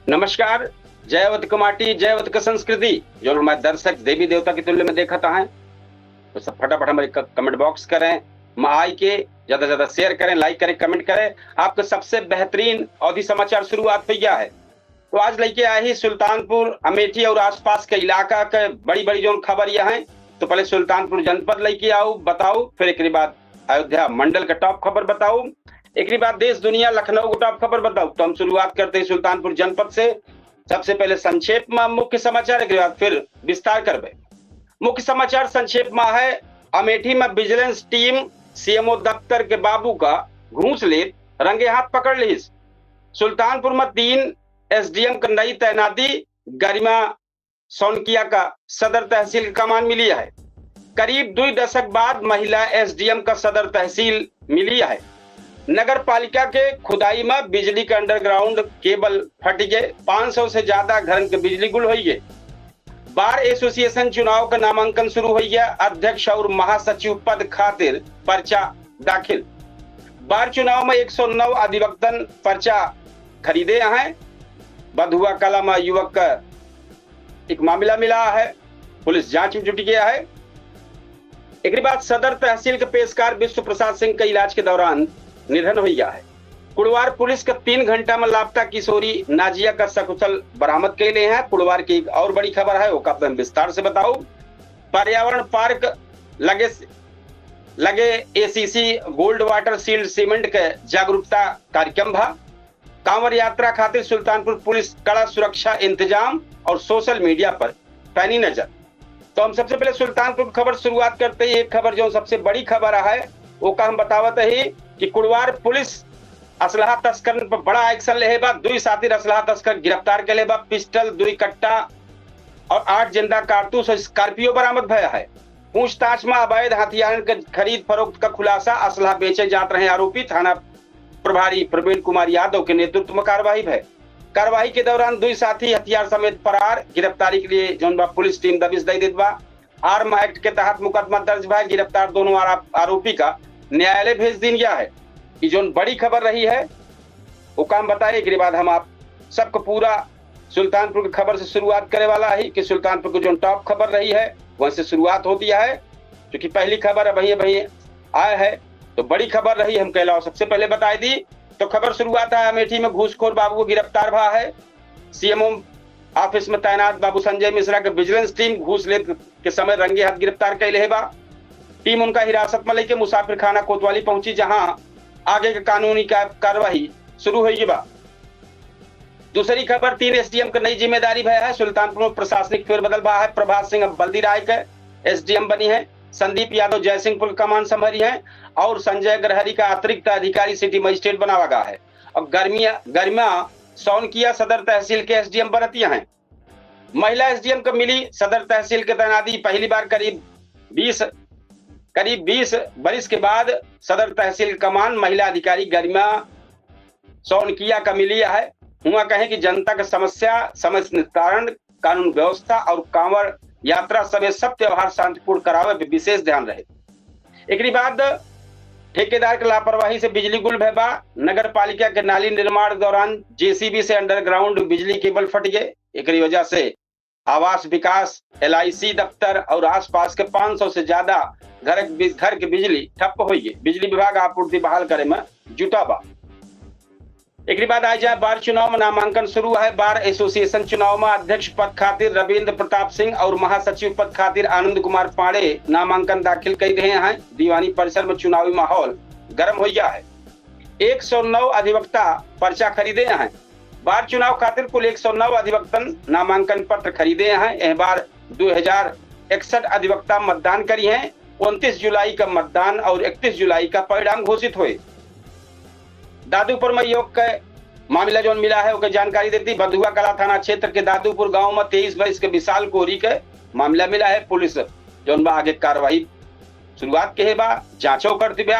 नमस्कार। जयवत कमाटी जयवत का संस्कृति जो हमारे दर्शक देवी देवता की तुल्य में देखता है, तो सब फटाफट हमारे कमेंट बॉक्स करें, आई के ज्यादा से ज्यादा शेयर करें, लाइक करें, कमेंट करें। आपका सबसे बेहतरीन अवधि समाचार शुरुआत हो गया है। तो आज लेके आए ही सुल्तानपुर अमेठी और आसपास के इलाका के बड़ी बड़ी जो खबर यह है। तो पहले सुल्तानपुर जनपद लेके आओ बताओ, फिर एक बाद अयोध्या मंडल का टॉप खबर बताओ, एक बाद देश दुनिया लखनऊ का टॉप खबर बताओ। तो हम शुरुआत करते हैं सुल्तानपुर जनपद से। सबसे पहले संक्षेप में मुख्य समाचार, एक बाद फिर विस्तार करबे। मुख्य समाचार संक्षेप में है, अमेठी में विजिलेंस टीम सीएमओ दफ्तर के बाबू का घूस ले रंगे हाथ पकड़ ली। सुल्तानपुर में 3 एसडीएम का नई तैनाती, गरिमा सोनकिया का सदर तहसील का कमान मिली है। करीब 2 दशक बाद महिला एसडीएम का सदर तहसील मिली है। नगर पालिका के खुदाई में बिजली के अंडरग्राउंड केबल फट गए, 500 से ज्यादा घर के बिजली गुल हो गए। बार एसोसिएशन चुनाव का नामांकन शुरू हो गया, अध्यक्ष और महासचिव पद खातिर पर्चा दाखिल। बार चुनाव में 109 अधिवक्तन पर्चा खरीदे हैं। बधुआ कला में युवक का एक मामला मिला है, पुलिस जांच में जुट गया है। एक बाद सदर तहसील के पेशकार विश्व प्रसाद सिंह का इलाज के दौरान निधन हो गया है। कुड़वार पुलिस का 3 घंटा में लापता किशोरी नाजिया का सकुशल बरामद के लिए है। कुड़वार की एक और बड़ी खबर है, वो का विस्तार से बताओ। पर्यावरण पार्क लगे ACC gold water shield cement के जागरूकता कार्यक्रम भा। कांवर यात्रा खातिर सुल्तानपुर पुलिस कड़ा सुरक्षा इंतजाम और सोशल मीडिया पर पैनी नजर। तो हम सबसे पहले सुल्तानपुर खबर शुरुआत करते हैं। एक खबर जो सबसे बड़ी खबर है वो का हम बतावत है कि कुड़वार पुलिस असलहा तस्कर पर बड़ा एक्शन ले बा। 2 साथी असलहा तस्कर गिरफ्तार के ले बा। पिस्टल, 2 कट्टा और 8 जिंदा कारतूस और स्कॉर्पियो बरामद भया है। पूछताछ में अवैध हथियार के खरीद फरोख्त का खुलासा, असलहा बेचे जात रहे आरोपी। थाना प्रभारी प्रवीण कुमार यादव के नेतृत्व में कार्रवाई है। कार्रवाई के दौरान 2 साथी हथियार समेत फरार। गिरफ्तारी के लिए जौन पुलिस टीम दबिश दे देत बा। आर्म एक्ट के तहत मुकदमा दर्ज भा। गिरफ्तार दोनों आरोपी का न्यायालय भेज दी गया है। ये जो बड़ी खबर रही है वो काम बताए। एक बाद हम आप सबको पूरा सुल्तानपुर की खबर से शुरुआत करे वाला है कि सुल्तानपुर की जो टॉप खबर रही है वहां से शुरुआत होती है, क्योंकि पहली खबर है वही आए है। तो बड़ी खबर रही हम कहलाओ सबसे पहले बताई दी। तो खबर शुरुआत है, अमेठी में घूसखोर बाबू को गिरफ्तार भा है। सीएमओ ऑफिस में तैनात बाबू संजय मिश्रा के विजिलेंस टीम घूस ले के समय रंगे हाथ गिरफ्तार कैले है बा। टीम उनका हिरासत में लेके मुसाफिर खाना कोतवाली पहुंची, जहां आगे के कानूनी कार्रवाई शुरू हुई बा। दूसरी खबर, 3 एसडीएम का नई जिम्मेदारी भया है। सुल्तानपुर में प्रशासनिक फेरबदल भा है। प्रभात सिंह अब बल्दी राय के एसडीएम बनी है। संदीप यादव जयसिंहपुर कमान संभाली है और संजय ग्रहरी का अतिरिक्त अधिकारी सिटी मजिस्ट्रेट बनावा गया है। और गरिमा सोनकिया सदर तहसील के एसडीएम बनतिया हैं। महिला एसडीएम को मिली सदर तहसील के तैनाती। पहली बार करीब 20 बरिस के बाद सदर तहसील कमान महिला अधिकारी गरिमा सोनकिया का मिली है। हुआ कहें कि जनता का समस्या निस्तारण, कानून व्यवस्था और कांवर यात्रा समेत सब त्योहार शांतिपूर्ण करावे पे विशेष ध्यान रहे। एक बाद ठेकेदार की लापरवाही से बिजली गुल भयबा। नगर पालिका के नाली निर्माण दौरान जेसीबी से अंडरग्राउंड बिजली केबल फट गए। एक वजह से आवास विकास, LIC दफ्तर और आसपास के 500 से ज्यादा घर के बिजली ठप हो गई। बिजली विभाग आपूर्ति बहाल करे में जुटा बा। एक बाद आ जाए बार चुनाव में नामांकन शुरू है। बार एसोसिएशन चुनाव में अध्यक्ष पद खातिर रविंद्र प्रताप सिंह और महासचिव पद खातिर आनंद कुमार पांडे नामांकन दाखिल कर रहे हैं। दीवानी परिसर में चुनावी माहौल गर्म हो गया है। 109 अधिवक्ता पर्चा खरीदे हैं। बार चुनाव खातिर कुल 109 अधिवक्तन नामांकन पत्र खरीदे हैं। इस बार 2061 अधिवक्ता मतदान करी हैं। 29 जुलाई का मतदान और 31 जुलाई का परिणाम घोषित हुए। दादूपुर में योग का मामला जो मिला है उसकी जानकारी देती। बधुआ कला थाना क्षेत्र के दादूपुर गांव में 23 वर्ष के विशाल कोहरी के मामला मिला है। पुलिस जो आगे कार्रवाई शुरुआत के बा, जांचो करती बा।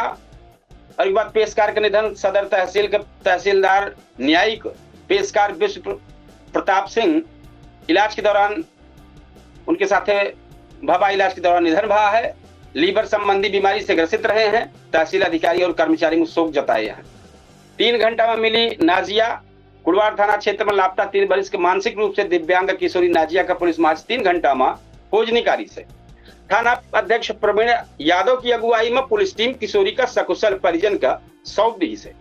और एक बात, पेशकार के निधन। सदर तहसील के तहसीलदार न्यायिक पेशकार विश्व प्रताप सिंह इलाज के दौरान उनके साथ इलाज के दौरान निधन भा है। लीवर संबंधी बीमारी से ग्रसित रहे हैं। तहसील अधिकारी और कर्मचारी में शोक जताए हैं। 3 घंटा में मिली नाजिया कुड़वार थाना क्षेत्र में लापता 3 वर्ष के मानसिक रूप से दिव्यांग किशोरी नाजिया का पुलिस मार्च 3 घंटा में खोजनी कार्य से थाना अध्यक्ष प्रवीण यादव की अगुवाई में पुलिस टीम किशोरी का सकुशल परिजन का सौंप दी से।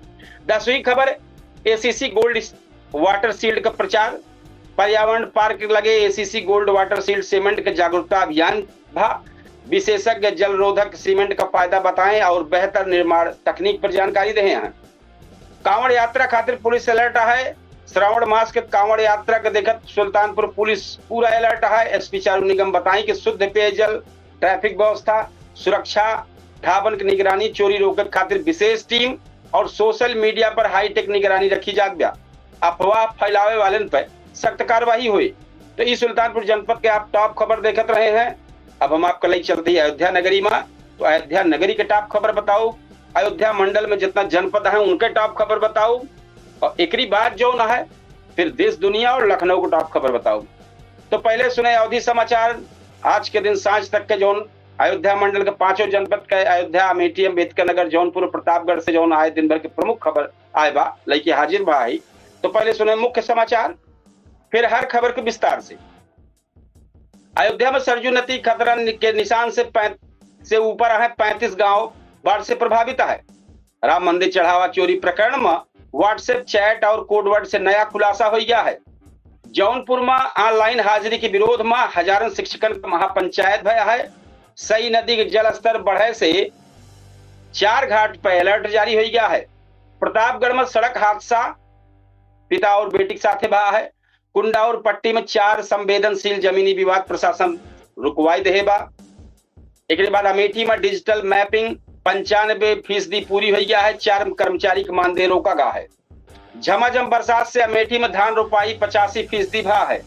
10वीं खबर एसीसी गोल्ड वाटर शील्ड का प्रचार, पर्यावरण पार्क लगे ACC gold water shield cement के जागरूकता अभियान भा, विशेषज्ञ जल रोधक सीमेंट का फायदा बताएं और बेहतर निर्माण तकनीक पर जानकारी रहे हैं। कांवड़ यात्रा खातिर पुलिस अलर्ट है। श्रावण मास के कांवड़ यात्रा के देखत सुल्तानपुर पुलिस पूरा अलर्ट है। एसपी चारू निगम बताई कि शुद्ध पेयजल, ट्रैफिक व्यवस्था, सुरक्षा, ढाबन की निगरानी, चोरी रोकत खातिर विशेष टीम और सोशल मीडिया पर हाईटेक निगरानी रखी जात बा। अफवाह फैलावे वाले पर सख्त कार्रवाई हुई। तो इस सुल्तानपुर जनपद के आप टॉप खबर देखत रहे हैं। अब हम आपको ले चलते हैं अयोध्या नगरी में। तो अयोध्या नगरी के टॉप खबर बताओ, अयोध्या मंडल में जितना जनपद है उनके टॉप खबर बताओ, और एकरी बात जो ना है फिर देश दुनिया और लखनऊ को टॉप खबर बताओ। तो पहले सुने अवधि समाचार। आज के दिन सांझ तक के जौन अयोध्या मंडल के 5 जनपद के अयोध्या, अमेठी, अम्बेडकर नगर, जौनपुर, प्रतापगढ़ से जौन आए दिन भर के प्रमुख खबर आए बा लेके हाजिर बा आई। तो पहले सुने मुख्य समाचार, फिर हर खबर के विस्तार से। अयोध्या में सरजू नदी खतरा के निशान से ऊपर है। 35 गांव बाढ़ से प्रभावित है। राम मंदिर चढ़ावा चोरी प्रकरण में व्हाट्सएप चैट और कोडवर्ड से नया खुलासा हो गया है। जौनपुर में ऑनलाइन हाजिरी के विरोध में हजारों शिक्षकन का महापंचायत भया है। सई नदी के जल स्तर बढ़े से 4 घाट पर अलर्ट जारी हो गया है। प्रतापगढ़ में सड़क हादसा, पिता और बेटी के साथ भा है। कुंडा और पट्टी में 4 संवेदनशील जमीनी विवाद प्रशासन रुकवाई दे बा। एक बाद अमेठी में डिजिटल मैपिंग 95% पूरी हो गया है। 4 कर्मचारी का मानदेय रोका गया है। झमाझम बरसात से अमेठी में धान रोपाई 85% भा है।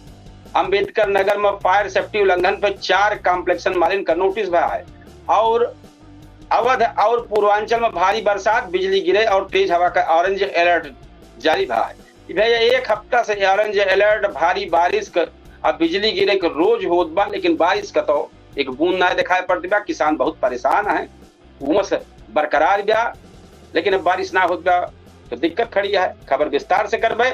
अम्बेडकर नगर में फायर सेफ्टी उल्लंघन पर 4 कॉम्प्लेक्शन मालिक का नोटिस भा है। और अवध और पूर्वांचल में भारी बरसात, बिजली गिरे और तेज हवा का ऑरेंज अलर्ट जारी भा है। भैया 1 हफ्ता से ऑरेंज अलर्ट, भारी बारिश का अब बिजली गिरे के रोज होत बा, लेकिन बारिश का तो एक बूंद ना दिखाई पड़ती बा। किसान बहुत परेशान है, उमस बरकरार बा, लेकिन अब बारिश ना होत बा तो दिक्कत खड़ी है। खबर विस्तार से करबे।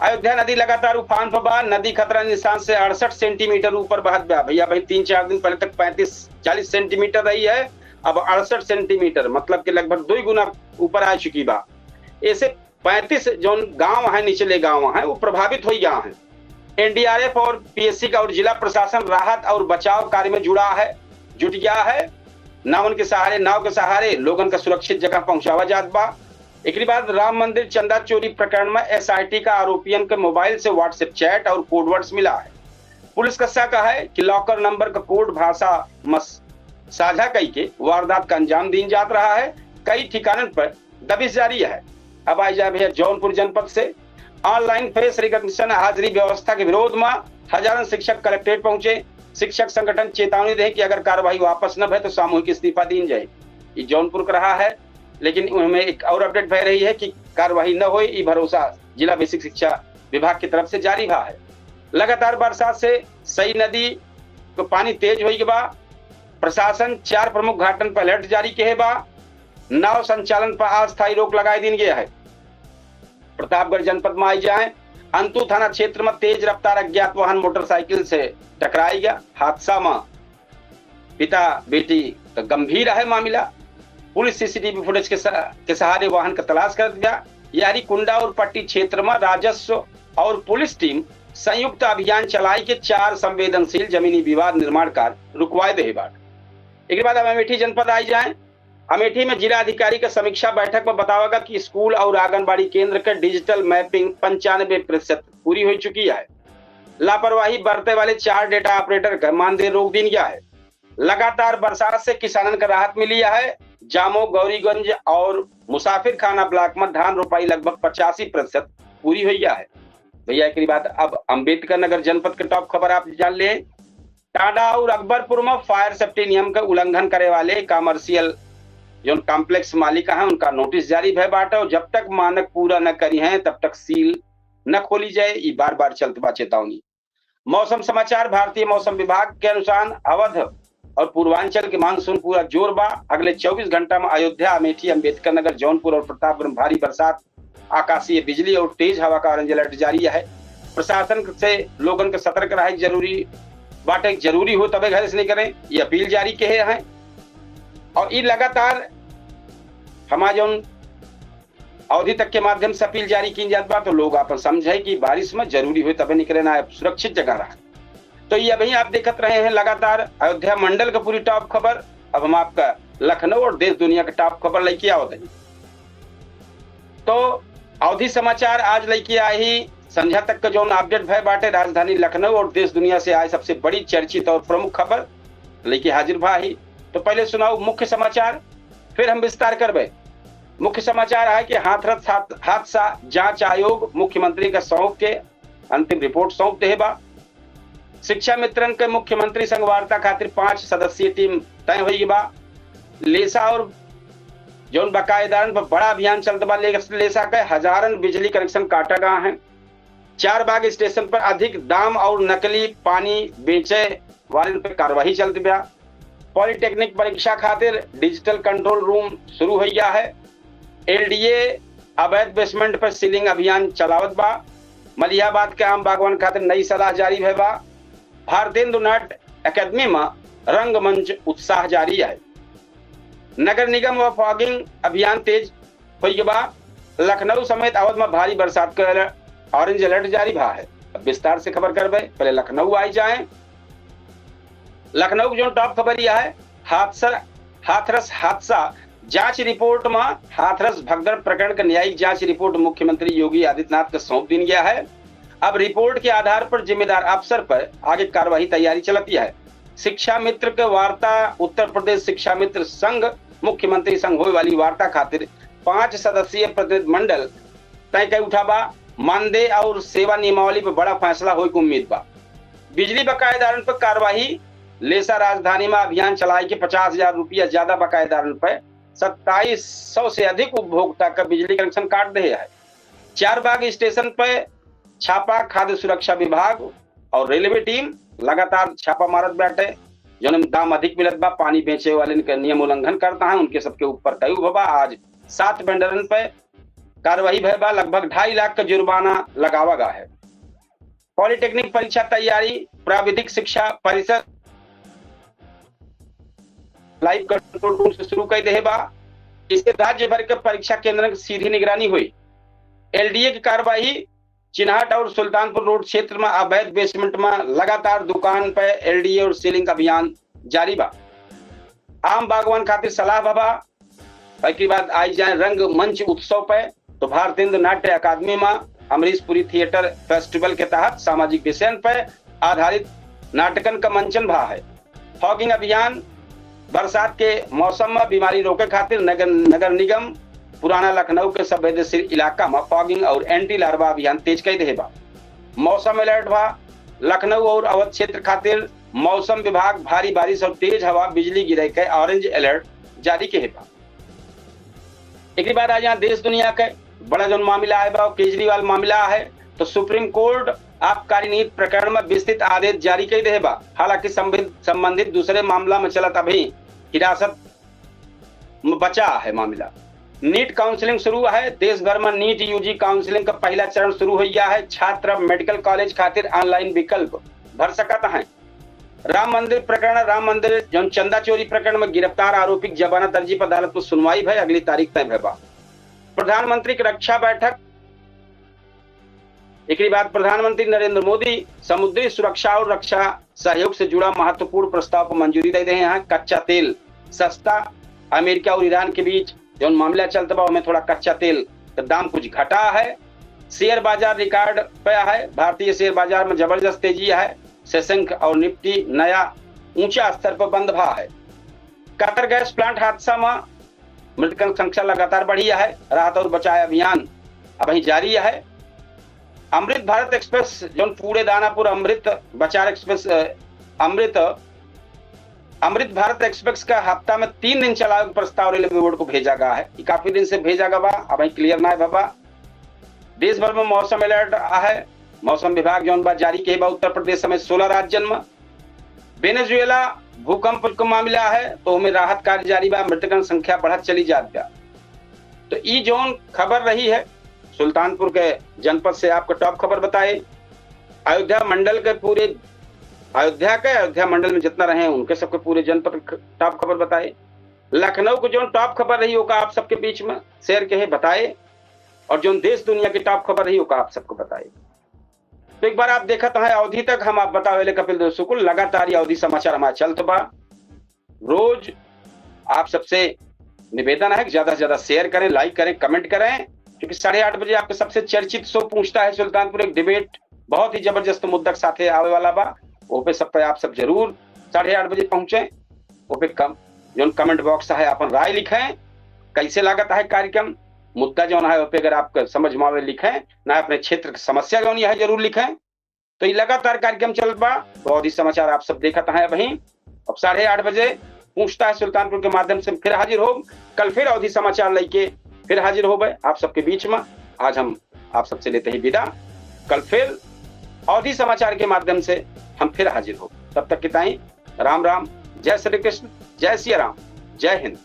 अयोध्या नदी लगातार उफान पर बा। नदी खतरा निशान से 68 सेंटीमीटर ऊपर बहत बा। भैया भाई 3-4 दिन पहले तक 35-40 सेंटीमीटर रही है, अब 68 सेंटीमीटर, मतलब कि लगभग 2 गुना ऊपर आ चुकी बा। ऐसे 35 जो गांव है, निचले गांव है, वो प्रभावित हो गया है। एनडीआरएफ और पीएससी का और जिला प्रशासन राहत और बचाव कार्य में जुट गया है। नाव के सहारे लोगन का सुरक्षित जगह पहुंचावा जात बा। एक बाद राम मंदिर चंदा चोरी प्रकरण में एसआईटी का आरोपियन के मोबाइल से व्हाट्सएप चैट और कोडवर्ड्स मिला है। पुलिस का शक है कि लॉकर नंबर का कोड भाषा साझा कई के वारदात का अंजाम दी जात रहा है। कई ठिकानों पर दबिश जारी है। अब आई जाए भैया जौनपुर जनपद से। ऑनलाइन फेस रिकॉग्निशन हाजिरी व्यवस्था के विरोध में हजारों शिक्षक कलेक्ट्रेट पहुंचे। शिक्षक संगठन चेतावनी दे कि अगर कार्रवाई वापस न भय तो सामूहिक इस्तीफा दी जाए। ये जौनपुर का रहा है, लेकिन उनमें एक और अपडेट बह रही है कि कार्रवाई न हो, ये भरोसा जिला बेसिक शिक्षा विभाग की तरफ से जारी हुआ है। लगातार बरसात से सई नदी को पानी तेज हो बा। प्रशासन 4 प्रमुख घाटन पर अलर्ट जारी किए बा। नाव संचालन पर अस्थायी रोक लगाई दी गया है। प्रतापगढ़ जनपद में आई जाए, अंतु थाना क्षेत्र में तेज रफ्तार अज्ञात वाहन मोटरसाइकिल से टकराई गया। हादसा में पिता बेटी का गंभीर है मामला। पुलिस सीसीटीवी फुटेज के सहारे वाहन का तलाश कर दिया। यारी कुंडा और पट्टी क्षेत्र में राजस्व और पुलिस टीम संयुक्त अभियान चलाई के 4 संवेदनशील जमीनी विवाद निर्माण कार्य रुकवाए दे बाट। एक बाद अमेठी जनपद आई जाए। अमेठी में जिला अधिकारी का समीक्षा बैठक में बतावागा कि स्कूल और आंगनबाड़ी केंद्र का डिजिटल मैपिंग 95% पूरी हो चुकी है। लापरवाही बरतने वाले 4 डेटा ऑपरेटर का मानदेय रोक दी गया है। लगातार बरसात से किसानों को राहत मिली है। जामो, गौरीगंज और मुसाफिर खाना ब्लॉक में धान रोपाई लगभग 85% पूरी हो गया है। भैया के बाद अब अम्बेडकर नगर जनपद के टॉप खबर आप जान ले। टाडा और अकबरपुर में फायर सेफ्टी नियम का उल्लंघन करे वाले कमर्शियल जो कॉम्प्लेक्स मालिक है उनका नोटिस जारी भय बाटे और जब तक मानक पूरा न करी है तब तक सील न खोली जाए। ये बार बार चलते बा चेतावनी। मौसम समाचार। भारतीय मौसम विभाग के अनुसार अवध और पूर्वांचल के मानसून पूरा जोर बा। अगले 24 घंटा में अयोध्या, अमेठी, अम्बेडकर नगर, जौनपुर और प्रतापगढ़ में भारी बरसात आकाशीय बिजली और तेज हवा का ऑरेंज अलर्ट जारी है। प्रशासन से लोगन के सतर्क रहे जरूरी बाटे, जरूरी हो तबे घर से नहीं करें, ये अपील जारी किए हैं। और ये लगातार हमारे जो अवधि तक के माध्यम से अपील जारी की जात बा, तो लोग अपन समझे कि बारिश में जरूरी हो तबे निकले ना, सुरक्षित जगह रहा। तो ये अभी आप देखते रहे हैं लगातार अयोध्या मंडल का पूरी टॉप खबर। अब हम आपका लखनऊ और देश दुनिया का टॉप खबर लेके आओ। तो अवधि समाचार आज लेके आए ही संध्या तक का जो अपडेट भय बाटे राजधानी लखनऊ और देश दुनिया से आए सबसे बड़ी चर्चित और प्रमुख खबर लेके हाजिर भाई। तो पहले सुनाओ मुख्य समाचार, फिर हम विस्तार करबे। मुख्य समाचार है कि हाथरस हादसा जांच आयोग मुख्यमंत्री का सौंप के अंतिम रिपोर्ट सौंप दे बा। शिक्षा मित्रन के मुख्यमंत्री संग वार्ता खातिर 5 सदस्यीय टीम तय हुई बा। लेसा और जौन बकायेदारन पर बड़ा अभियान चलता बा। लेसा के हजारन बिजली कनेक्शन काटा गया है। 4 बाग स्टेशन पर अधिक दाम और नकली पानी बेचे वाले पर कार्रवाई चलती बा। पॉलिटेक्निक परीक्षा खातिर डिजिटल कंट्रोल रूम शुरू हो गया है। एलडीए अवैध बेसमेंट पर सीलिंग अभियान चलावत बा। मलियाबाद के आम बागवान खातिर नई सलाह जारी है बा। भारतेंदु नाट्य अकादमी में रंगमंच उत्साह जारी है। नगर निगम व फॉगिंग अभियान तेज हो बा। लखनऊ समेत अवध में भारी बरसात का ऑरेंज अलर्ट जारी भा है। अब विस्तार से खबर करबे, पहले लखनऊ आई जाए। लखनऊ की जो टॉप खबर यह है, हाथरस हादसा जांच रिपोर्ट में हाथरस भगदड़ प्रकरण का न्यायिक जांच रिपोर्ट मुख्यमंत्री योगी आदित्यनाथ को सौंप दी गया है। अब रिपोर्ट के आधार पर जिम्मेदार अफसर पर आगे कार्यवाही तैयारी चलती है। शिक्षा मित्र के वार्ता, उत्तर प्रदेश शिक्षा मित्र संघ मुख्यमंत्री संघ होने वाली वार्ता खातिर 5 सदस्यीय प्रतिनिधिमंडल तय कर उठा बा। मानदेय और सेवा नियमावली पर बड़ा फैसला होने की उम्मीद बा। बिजली बकायेदारन पर कार्रवाई। लेसा राजधानी में अभियान चलाए के 50,000 रुपया ज्यादा बकायेदारन पर 2700 से अधिक उपभोक्ता का बिजली कनेक्शन काट दे है। 4 बाग स्टेशन पर छापा। खाद्य सुरक्षा विभाग और रेलवे टीम लगातार छापा मारत बैठे। जो दाम अधिक मिलत बा, पानी बेचे वाले का नियम उल्लंघन करता है, उनके सबके ऊपर कई बा। आज 7 वेंडरन पे कार्रवाई भय बा। लगभग 2.5 लाख का जुर्माना लगावा गया है। पॉलिटेक्निक परीक्षा तैयारी। प्राविधिक शिक्षा परिषद लाइव कंट्रोल रूम से शुरू कर दे बा। इससे राज्य भर के परीक्षा केंद्र की सीधी निगरानी हुई। एलडीए की कार्रवाई। चिन्हाट और सुल्तानपुर रोड क्षेत्र में अवैध बेसमेंट में लगातार दुकान पर एलडीए और सीलिंग अभियान जारी बा। आम बागवान खातिर सलाह बाबा। बाकी बात आई जाए रंग मंच उत्सव पे, तो भारतेंदु नाट्य अकादमी में अमरीश पुरी थिएटर फेस्टिवल के तहत सामाजिक विषय पर आधारित नाटकन का मंचन भा है। फॉगिंग अभियान। बरसात के मौसम में बीमारी रोके खातिर नगर निगम पुराना लखनऊ के संवेदनशील इलाका में फॉगिंग और एंटी लार्वा अभियान तेज कर दे बा। मौसम अलर्ट बा। लखनऊ और अवध क्षेत्र खातिर मौसम विभाग भारी बारिश और तेज हवा बिजली गिरे के ऑरेंज अलर्ट जारी के बा। एक बाद आज यहाँ देश दुनिया के बड़ा जो मामला है बा, केजरीवाल मामला है। तो सुप्रीम कोर्ट आबकारी नीति प्रकरण में विस्तृत आदेश जारी कर दे बा। हालांकि संबंधित दूसरे मामला में चलत अभी हिरासत में बचा है मामला। नीट काउंसलिंग शुरू है। देश भर में नीट यूजी काउंसलिंग का पहला चरण शुरू हो गया है। छात्र मेडिकल कॉलेज खातिर ऑनलाइन विकल्प भर सकता है। राम मंदिर प्रकरण। राम मंदिर जो चंदा चोरी प्रकरण में गिरफ्तार आरोपी जमानत अर्जी पर अदालत में सुनवाई भई। अगली तारीख तय भई बा। प्रधानमंत्री की रक्षा बैठक। एक बाद प्रधानमंत्री नरेंद्र मोदी समुद्री सुरक्षा और रक्षा सहयोग से जुड़ा महत्वपूर्ण प्रस्ताव को मंजूरी दे रहे हैं। कच्चा तेल सस्ता। अमेरिका और ईरान के बीच जो मामला चलता बा, हमें थोड़ा कच्चा तेल का दाम कुछ घटा है। शेयर बाजार रिकॉर्ड पे है। भारतीय शेयर बाजार में जबरदस्त तेजी है। सेंसेक्स और निफ्टी नया ऊंचा स्तर पर बंद भा है। कतर गैस प्लांट हादसा में मृतकों की संख्या लगातार बढ़ी है। राहत और बचाव अभियान अभी जारी है। अमृत भारत एक्सप्रेस जो पूरे दानापुर अमृत बचार एक्सप्रेस अमृत भारत एक्सप्रेस का हफ्ता में 3 दिन चलाने का प्रस्ताव रेलवे बोर्ड को भेजा गया है। काफी दिन से भेजा गया अभी क्लियर ना है बाबा। देश भर में मौसम अलर्ट है। मौसम विभाग जो बात जारी किए बा। उत्तर प्रदेश समेत 16 राज्यों में। वेनेजुएला भूकंप का मामला है, तो हमें राहत कार्य जारी बा। मृतकों की संख्या बढ़त चली जात बा। तो ई जोन खबर रही है सुल्तानपुर के जनपद से आपको टॉप खबर बताए। अयोध्या मंडल के पूरे अयोध्या मंडल में जितना रहे उनके सबके पूरे जनपद टॉप खबर बताए। लखनऊ को जो टॉप खबर रही होगा आप सबके बीच में शेयर के बताए, और जो देश दुनिया की टॉप खबर रही होगा आप सबको बताए। तो एक बार आप देखा तो है अवधि तक हम आप बतावे कपिल देव शुक्ल लगातार ये अवधि समाचार हमारा चलत बा। रोज आप सबसे निवेदन है कि ज्यादा से ज्यादा शेयर करें, लाइक करें, कमेंट करें, क्योंकि 8:30 बजे आपके सबसे चर्चित शो पूछता है सुल्तानपुर, एक डिबेट बहुत ही जबरदस्त मुद्दा के साथ आवे वाला बा। वो पे सब पे आप सब जरूर 8:30 बजे पहुंचे। वो पे जो कमेंट बॉक्स है अपन राय लिखें, कैसे लागत है कार्यक्रम, मुद्दा जो है वो पे अगर आपको समझ में आवे लिखें, ना अपने क्षेत्र की समस्या जो है जरूर लिखें। तो ये लगातार कार्यक्रम चल बा। तो अवधि समाचार आप सब देखा है वहीं। अब 8:30 बजे पूछता है सुल्तानपुर के माध्यम से फिर हाजिर हो। कल फिर अवधि समाचार लेके फिर हाजिर हो गए आप सबके बीच में। आज हम आप सबसे लेते हैं विदा। कल फिर अवधि समाचार के माध्यम से हम फिर हाजिर हो। तब तक किताई राम राम, जय श्री कृष्ण, जय सिया राम, जय हिंद।